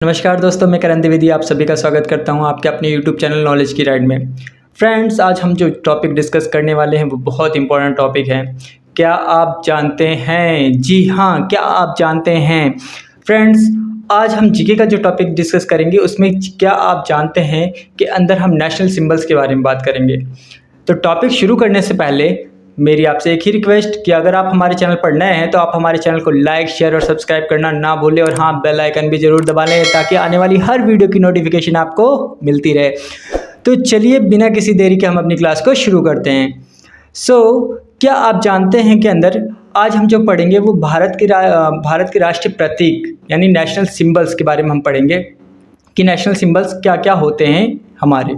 नमस्कार दोस्तों, मैं करण द्विवेदी आप सभी का स्वागत करता हूं आपके अपने YouTube चैनल नॉलेज की राइड में। फ्रेंड्स, आज हम जो टॉपिक डिस्कस करने वाले हैं वो बहुत इंपॉर्टेंट टॉपिक है। क्या आप जानते हैं? जी हाँ, क्या आप जानते हैं? फ्रेंड्स, आज हम जीके का जो टॉपिक डिस्कस करेंगे उसमें क्या आप जानते हैं कि अंदर हम नेशनल सिंबल्स के बारे में बात करेंगे। तो टॉपिक शुरू करने से पहले मेरी आपसे एक ही रिक्वेस्ट कि अगर आप हमारे चैनल पर नए हैं तो आप हमारे चैनल को लाइक, शेयर और सब्सक्राइब करना ना भूलें और हाँ, बेल आइकन भी ज़रूर दबा लें ताकि आने वाली हर वीडियो की नोटिफिकेशन आपको मिलती रहे। तो चलिए बिना किसी देरी के हम अपनी क्लास को शुरू करते हैं। क्या आप जानते हैं कि अंदर आज हम जो पढ़ेंगे वो भारत के राष्ट्रीय प्रतीक यानी नेशनल सिंबल्स के बारे में हम पढ़ेंगे कि नेशनल सिंबल्स क्या क्या होते हैं हमारे।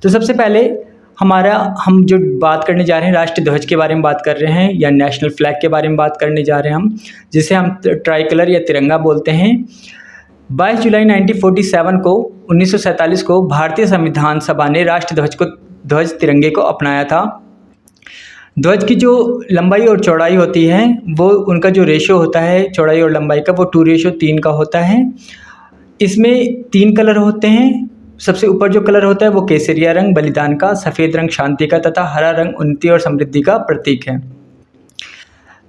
तो सबसे पहले हम जो बात करने जा रहे हैं राष्ट्रीय ध्वज के बारे में बात कर रहे हैं या नेशनल फ्लैग के बारे में बात करने जा रहे हैं हम, जिसे हम ट्राई कलर या तिरंगा बोलते हैं। 22 जुलाई 1947 को भारतीय संविधान सभा ने राष्ट्रीय ध्वज तिरंगे को अपनाया था। ध्वज की जो लंबाई और चौड़ाई होती है वो उनका जो रेशो होता है चौड़ाई और लंबाई का वो 2:3 का होता है। इसमें 3 कलर होते हैं। सबसे ऊपर जो कलर होता है वो केसरिया रंग बलिदान का, सफ़ेद रंग शांति का तथा हरा रंग उन्नति और समृद्धि का प्रतीक है।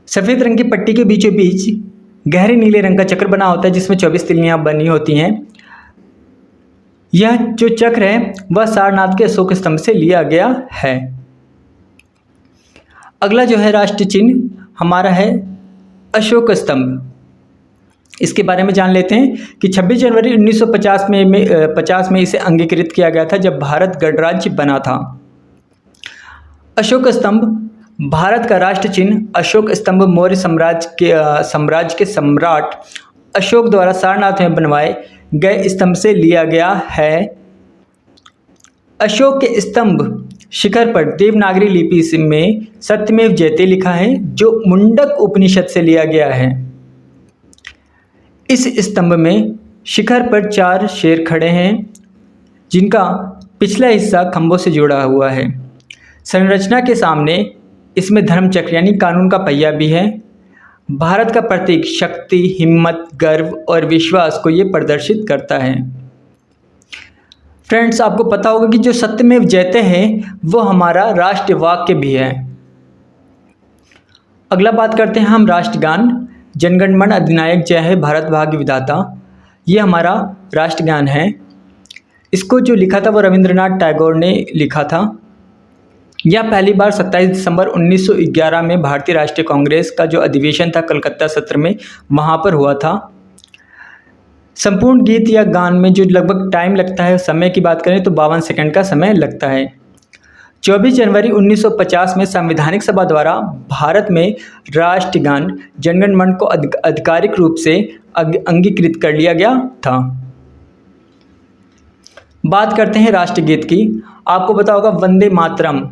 सफ़ेद रंग की पट्टी के बीचों बीच गहरे नीले रंग का चक्र बना होता है जिसमें 24 तिल्लियाँ बनी होती हैं। यह जो चक्र है वह सारनाथ के अशोक स्तंभ से लिया गया है। अगला जो है राष्ट्रीय चिन्ह हमारा है अशोक स्तंभ। इसके बारे में जान लेते हैं कि 26 जनवरी 1950 में इसे अंगीकृत किया गया था जब भारत गणराज्य बना था। अशोक स्तंभ भारत का राष्ट्र चिन्ह अशोक स्तंभ मौर्य साम्राज्य के सम्राट अशोक द्वारा सारनाथ में बनवाए गए स्तंभ से लिया गया है। अशोक के स्तंभ शिखर पर देवनागरी लिपि में सत्यमेव जयते लिखा है जो मुंडक उपनिषद से लिया गया है। इस स्तंभ में शिखर पर 4 शेर खड़े हैं जिनका पिछला हिस्सा खंभों से जुड़ा हुआ है। संरचना के सामने इसमें धर्मचक्र यानी कानून का पहिया भी है। भारत का प्रतीक शक्ति, हिम्मत, गर्व और विश्वास को ये प्रदर्शित करता है। फ्रेंड्स, आपको पता होगा कि जो सत्यमेव जयते हैं वो हमारा राष्ट्रीय वाक्य भी है। अगला बात करते हैं हम राष्ट्रगान। जनगण मन अधिनायक जय है भारत भाग्य विधाता, ये हमारा राष्ट्रगान है। इसको जो लिखा था वो रविंद्रनाथ टैगोर ने लिखा था। यह पहली बार 27 दिसंबर 1911 में भारतीय राष्ट्रीय कांग्रेस का जो अधिवेशन था कलकत्ता सत्र में वहाँ पर हुआ था। संपूर्ण गीत या गान में जो लगभग टाइम लगता है, समय की बात करें तो 52 सेकंड का समय लगता है। 24 जनवरी 1950 में संवैधानिक सभा द्वारा भारत में राष्ट्रगान जनगण मन को आधिकारिक रूप से अंगीकृत कर लिया गया था। बात करते हैं राष्ट्रगीत की। आपको पता होगा वंदे मातरम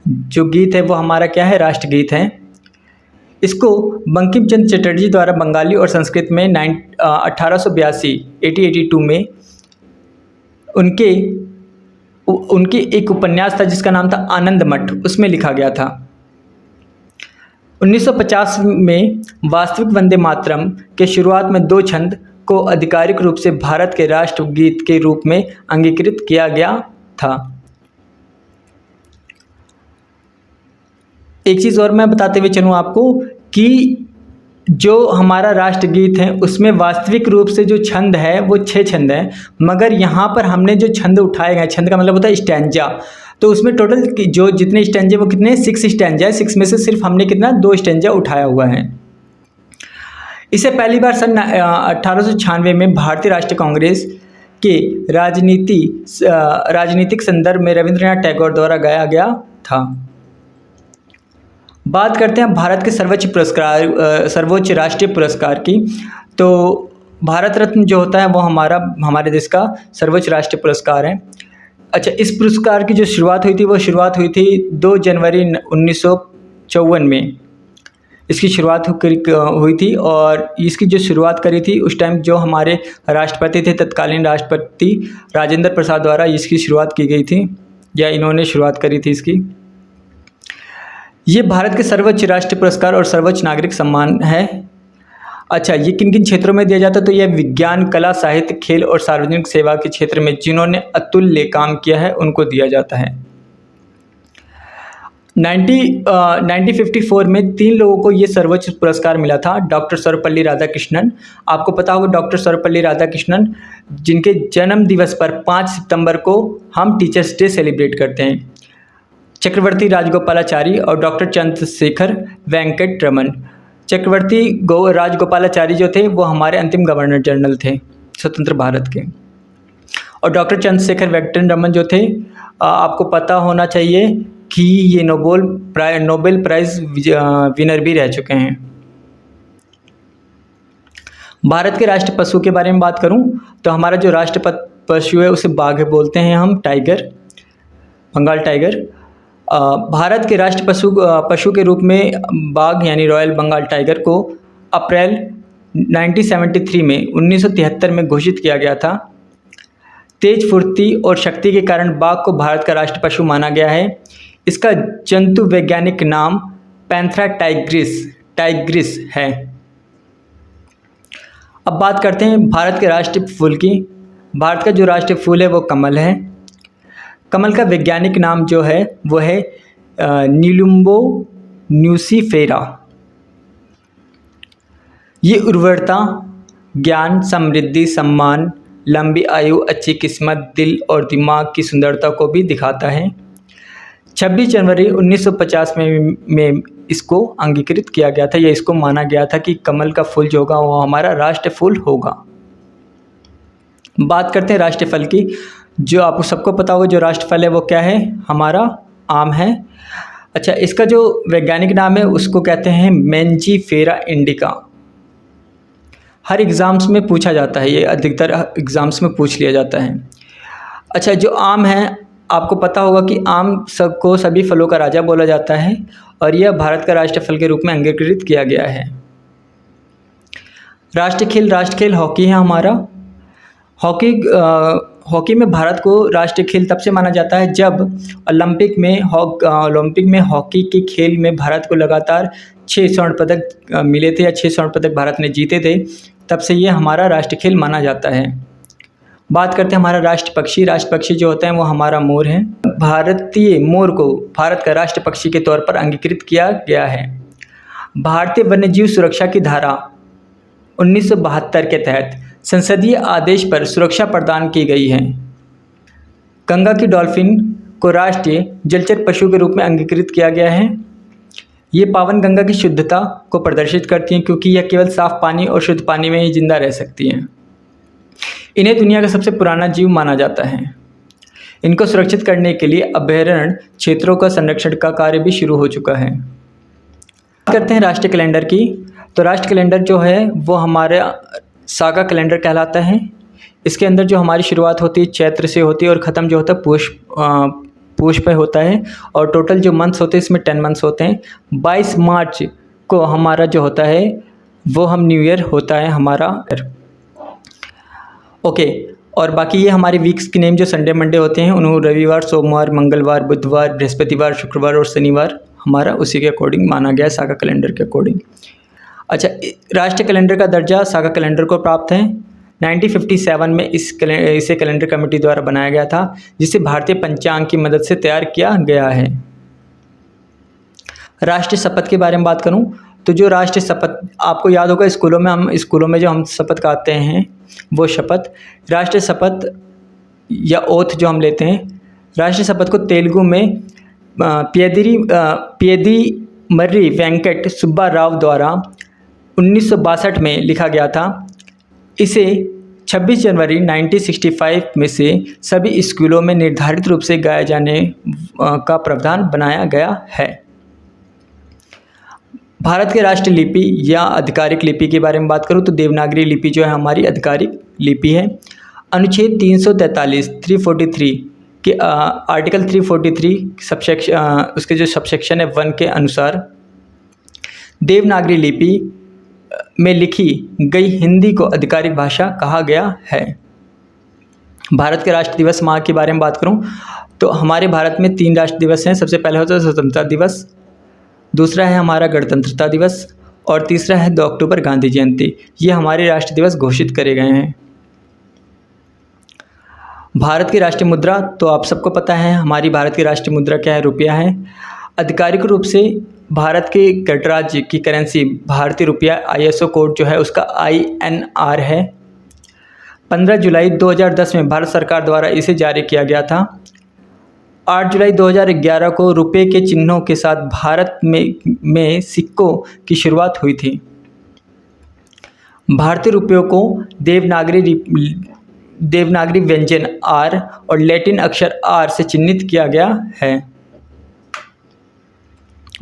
जो गीत है वो हमारा क्या है, राष्ट्रगीत है। इसको बंकिम चंद्र चटर्जी द्वारा बंगाली और संस्कृत में 1882 में उनके एक उपन्यास था जिसका नाम था आनंद मठ, उसमें लिखा गया था। 1950 में वास्तविक वंदे मातरम के शुरुआत में 2 छंद को आधिकारिक रूप से भारत के राष्ट्रगीत के रूप में अंगीकृत किया गया था। एक चीज़ और मैं बताते हुए चलूँ आपको कि जो हमारा राष्ट्रगीत है उसमें वास्तविक रूप से जो छंद है वो 6 छंद हैं, मगर यहाँ पर हमने जो छंद उठाए गए, छंद का मतलब होता है स्टैंजा, तो उसमें टोटल जो जितने स्टैंजे वो कितने 6 स्टैंजा है। 6 में से सिर्फ हमने कितना 2 स्टैंजा उठाया हुआ है। इसे पहली बार सन 1896 में भारतीय राष्ट्रीय कांग्रेस के राजनीतिक संदर्भ में रविंद्रनाथ टैगोर द्वारा गाया गया था। बात करते हैं भारत के सर्वोच्च राष्ट्रीय पुरस्कार की। तो भारत रत्न जो होता है वो हमारे देश का सर्वोच्च राष्ट्रीय पुरस्कार है। अच्छा, इस पुरस्कार की जो शुरुआत हुई थी 2 जनवरी 1954 में इसकी शुरुआत हुई थी। और इसकी जो शुरुआत करी थी उस टाइम जो हमारे राष्ट्रपति थे, तत्कालीन राष्ट्रपति राजेंद्र प्रसाद द्वारा इसकी शुरुआत की गई थी या इन्होंने शुरुआत करी थी इसकी। ये भारत के सर्वोच्च राष्ट्रीय पुरस्कार और सर्वोच्च नागरिक सम्मान है। अच्छा, ये किन किन क्षेत्रों में दिया जाता है? तो यह विज्ञान, कला, साहित्य, खेल और सार्वजनिक सेवा के क्षेत्र में जिन्होंने अतुल्य काम किया है उनको दिया जाता है। 1954 में 3 लोगों को ये सर्वोच्च पुरस्कार मिला था। डॉक्टर सर्वपल्ली राधाकृष्णन, आपको पता होगा डॉक्टर सर्वपल्ली राधाकृष्णन, जिनके जन्म दिवस पर 5 सितंबर को हम टीचर्स डे सेलिब्रेट करते हैं। चक्रवर्ती राजगोपालाचारी और डॉक्टर चंद्रशेखर वेंकट रमन। चक्रवर्ती राजगोपालाचारी जो थे वो हमारे अंतिम गवर्नर जनरल थे स्वतंत्र भारत के, और डॉक्टर चंद्रशेखर वेंकट रमन जो थे, आपको पता होना चाहिए कि ये नोबेल प्राइज़ विनर भी रह चुके हैं। भारत के राष्ट्र पशु के बारे में बात करूं तो हमारा जो राष्ट्र पशु है उसे बाघ बोलते हैं हम, टाइगर, बंगाल टाइगर। भारत के राष्ट्र पशु के रूप में बाघ यानी रॉयल बंगाल टाइगर को अप्रैल 1973 में 1973 में घोषित किया गया था। तेज फुर्ती और शक्ति के कारण बाघ को भारत का राष्ट्र पशु माना गया है। इसका जंतु वैज्ञानिक नाम पैंथेरा टाइग्रिस है। अब बात करते हैं भारत के राष्ट्रीय फूल की। भारत का जो राष्ट्रीय फूल है वो कमल है। कमल का वैज्ञानिक नाम जो है वो है नीलुम्बो न्यूसीफेरा। ये उर्वरता, ज्ञान, समृद्धि, सम्मान, लंबी आयु, अच्छी किस्मत, दिल और दिमाग की सुंदरता को भी दिखाता है। 26 जनवरी 1950 में इसको अंगीकृत किया गया था, या इसको माना गया था कि कमल का फूल जो होगा वो हमारा राष्ट्रीय फूल होगा। बात करते हैं राष्ट्रीय फल की। जो आपको सबको पता होगा जो राष्ट्रीय फल है वो क्या है? हमारा आम है। अच्छा, इसका जो वैज्ञानिक नाम है उसको कहते हैं मैंजीफेरा इंडिका। हर एग्ज़ाम्स में पूछा जाता है, ये अधिकतर एग्ज़ाम्स में पूछ लिया जाता है। अच्छा, जो आम है, आपको पता होगा कि आम सबको सभी फलों का राजा बोला जाता है और यह भारत का राष्ट्रीय फल के रूप में अंगीकृत किया गया है। राष्ट्रीय खेल हॉकी है हमारा। हॉकी में भारत को राष्ट्रीय खेल तब से माना जाता है जब ओलंपिक में हॉकी के खेल में भारत को लगातार 6 स्वर्ण पदक मिले थे, या 6 स्वर्ण पदक भारत ने जीते थे, तब से ये हमारा राष्ट्रीय खेल माना जाता है। बात करते हैं हमारा राष्ट्र पक्षी जो होता है वो हमारा मोर है। भारतीय मोर को भारत का राष्ट्र पक्षी के तौर पर अंगीकृत किया गया है। भारतीय वन्यजीव सुरक्षा की धारा 1972 के तहत संसदीय आदेश पर सुरक्षा प्रदान की गई है। गंगा की डॉल्फिन को राष्ट्रीय जलचर पशु के रूप में अंगीकृत किया गया है। ये पावन गंगा की शुद्धता को प्रदर्शित करती हैं क्योंकि यह केवल साफ पानी और शुद्ध पानी में ही जिंदा रह सकती हैं। इन्हें दुनिया का सबसे पुराना जीव माना जाता है। इनको सुरक्षित करने के लिए अभयारण्य क्षेत्रों का संरक्षण का कार्य भी शुरू हो चुका है। बात करते हैं राष्ट्रीय कैलेंडर की। तो राष्ट्रीय कैलेंडर जो है वो हमारे सागा कैलेंडर कहलाता है। इसके अंदर जो हमारी शुरुआत होती है चैत्र से होती है और ख़त्म जो होता है पुष पे होता है, और टोटल जो मंथ्स होते हैं इसमें 10 मंथ्स होते हैं। 22 मार्च को हमारा जो होता है वो हम न्यू ईयर होता है हमारा। ओके, और बाकी ये हमारे वीक्स के नेम जो संडे मंडे होते हैं उन्होंने रविवार, सोमवार, मंगलवार, बुधवार, बृहस्पतिवार, शुक्रवार और शनिवार हमारा उसी के अकॉर्डिंग माना गया, सागा कैलेंडर के अकॉर्डिंग। अच्छा, राष्ट्रीय कैलेंडर का दर्जा सागा कैलेंडर को प्राप्त है। 1957 में इसे कैलेंडर कमेटी द्वारा बनाया गया था, जिसे भारतीय पंचांग की मदद से तैयार किया गया है। राष्ट्रीय शपथ के बारे में बात करूं तो जो राष्ट्रीय शपथ आपको याद होगा स्कूलों में जो हम शपथ खाते हैं वो शपथ, राष्ट्रीय शपथ या ओथ जो हम लेते हैं, राष्ट्रीय शपथ को तेलुगु में पियदिमर्री वेंकट सुब्बा राव द्वारा 1962 में लिखा गया था। इसे 26 जनवरी 1965 में से सभी स्कूलों में निर्धारित रूप से गाए जाने का प्रावधान बनाया गया है। भारत के राष्ट्रीय लिपि या आधिकारिक लिपि के बारे में बात करूं तो देवनागरी लिपि जो है हमारी आधिकारिक लिपि है। अनुच्छेद 343 के आर्टिकल 343 सबसेक्शन उसके जो सबसेक्शन है 1 के अनुसार देवनागरी लिपि में लिखी गई हिंदी को आधिकारिक भाषा कहा गया है। भारत के राष्ट्र दिवस माह के बारे में बात करूं तो हमारे भारत में 3 राष्ट्र दिवस हैं। सबसे पहले होता है स्वतंत्रता दिवस, दूसरा है हमारा गणतंत्रता दिवस और तीसरा है 2 अक्टूबर गांधी जयंती। ये हमारे राष्ट्रीय दिवस घोषित करे गए हैं। भारत की राष्ट्रीय मुद्रा तो आप सबको पता है, हमारी भारत की राष्ट्रीय मुद्रा क्या है, रुपया है। आधिकारिक रूप से भारत के गणराज्य की करेंसी भारतीय रुपया ISO कोड जो है उसका INR है। 15 जुलाई 2010 में भारत सरकार द्वारा इसे जारी किया गया था। 8 जुलाई 2011 को रुपये के चिन्हों के साथ भारत में सिक्कों की शुरुआत हुई थी। भारतीय रुपयों को देवनागरी व्यंजन R और लैटिन अक्षर R से चिन्हित किया गया है।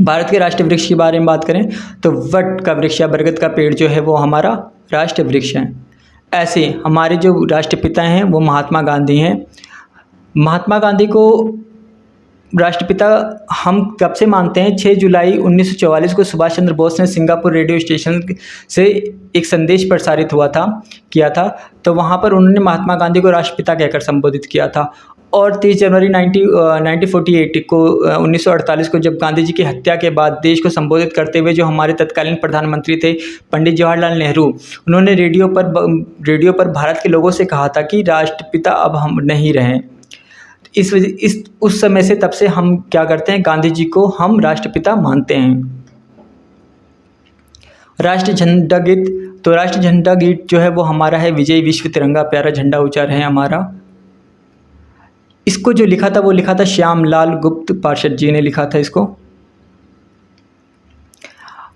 भारत के राष्ट्रीय वृक्ष के बारे में बात करें तो वट का वृक्ष या बरगद का पेड़ जो है वो हमारा राष्ट्रीय वृक्ष है। ऐसे हमारे जो राष्ट्रपिता हैं वो महात्मा गांधी हैं। महात्मा गांधी को राष्ट्रपिता हम कब से मानते हैं? 6 जुलाई 1944 को सुभाष चंद्र बोस ने सिंगापुर रेडियो स्टेशन से एक संदेश प्रसारित किया था, तो वहाँ पर उन्होंने महात्मा गांधी को राष्ट्रपिता कहकर संबोधित किया था। और 30 जनवरी 1948 को जब गांधी जी की हत्या के बाद देश को संबोधित करते हुए जो हमारे तत्कालीन प्रधानमंत्री थे पंडित जवाहरलाल नेहरू, उन्होंने रेडियो पर भारत के लोगों से कहा था कि राष्ट्रपिता अब हम नहीं रहे। उस समय से तब से हम क्या करते हैं, गांधी जी को हम राष्ट्रपिता मानते हैं। राष्ट्रीय झंडा गीत, तो राष्ट्रीय झंडा गीत जो है वो हमारा है विजय विश्व तिरंगा प्यारा झंडा ऊंचा रहे हमारा। इसको जो लिखा था श्यामलाल गुप्त पार्षद जी ने लिखा था इसको।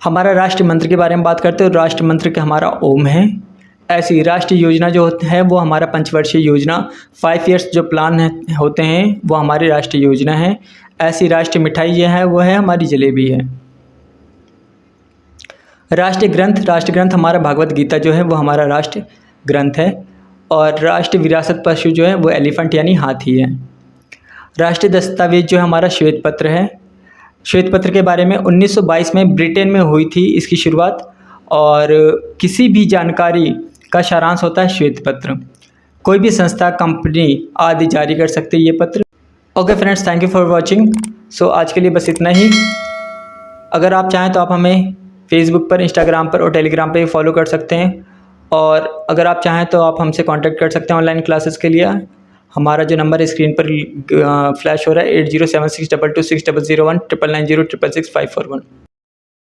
हमारा राष्ट्रीय मंत्र के बारे में बात करते हैं, राष्ट्रीय मंत्र के हमारा ओम है। ऐसी राष्ट्रीय योजना जो है वो हमारा पंचवर्षीय योजना 5 ईयर्स जो प्लान होते हैं वो हमारी राष्ट्रीय योजना है। ऐसी राष्ट्रीय मिठाई ये है वो है हमारी जलेबी है। राष्ट्रीय ग्रंथ हमारा भागवत गीता जो है वो हमारा राष्ट्रीय ग्रंथ है। और राष्ट्रीय विरासत पशु जो है वो एलिफेंट यानी हाथी है। राष्ट्रीय दस्तावेज जो हमारा श्वेत पत्र है। श्वेत पत्र के बारे में 1922 में ब्रिटेन में हुई थी इसकी शुरुआत, और किसी भी जानकारी का सारांश होता है श्वेत पत्र। कोई भी संस्था, कंपनी आदि जारी कर सकते हैं ये पत्र। Okay friends, thank you for watching. So आज के लिए बस इतना ही। अगर आप चाहें तो आप हमें फेसबुक पर, इंस्टाग्राम पर और टेलीग्राम पे फॉलो कर सकते हैं। और अगर आप चाहें तो आप हमसे कांटेक्ट कर सकते हैं ऑनलाइन क्लासेस के लिए। हमारा जो नंबर स्क्रीन पर फ्लैश हो रहा है 8076226001 990666541।